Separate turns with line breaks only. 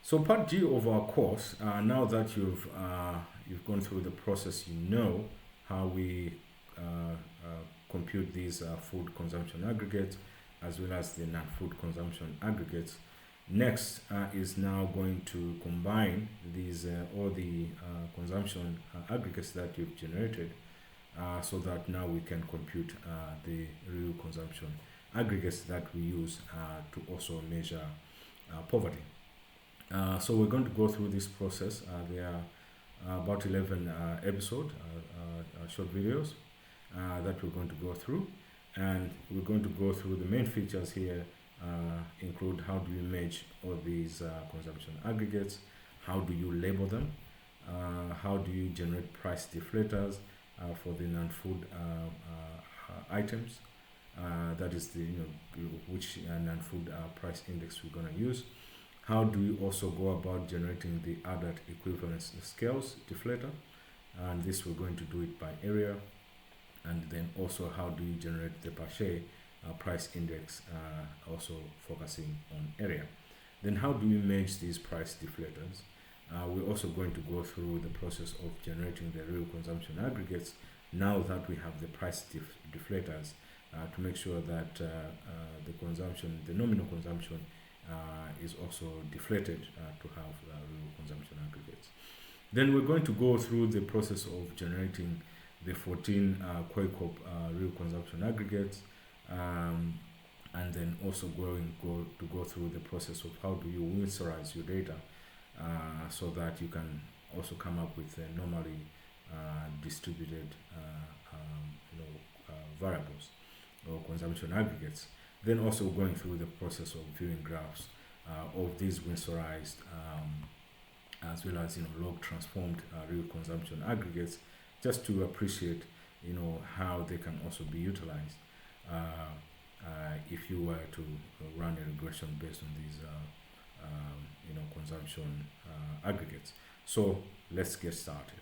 So part G of our course, now that you've gone through the process, you know how we compute these food consumption aggregates as well as the non-food consumption aggregates. Next is now going to combine these all the consumption aggregates that you've generated, so that now we can compute the real consumption aggregates that we use to also measure poverty. So we're going to go through this process. There are about 11 episode short videos that we're going to go through, and we're going to go through the main features here. Include how do you measure all these consumption aggregates, how do you label them, how do you generate price deflators for the non-food items, that is the which non-food price index we're going to use. How do you also go about generating the added equivalence scales deflator, and this we're going to do it by area. And then also how do you generate the per share price index, also focusing on area. Then how do you manage these price deflators? We're also going to go through the process of generating the real consumption aggregates now that we have the price deflators, to make sure that the nominal consumption is also deflated to have real consumption aggregates. Then we're going to go through the process of generating the 14 Quaycorp real consumption aggregates, and then also go through the process of how do you windsorize your data, so that you can also come up with normally distributed variables or consumption aggregates. Then also going through the process of viewing graphs of these windsorized as well as log transformed real consumption aggregates, just to appreciate how they can also be utilized if you were to run a regression based on these consumption aggregates. So let's get started.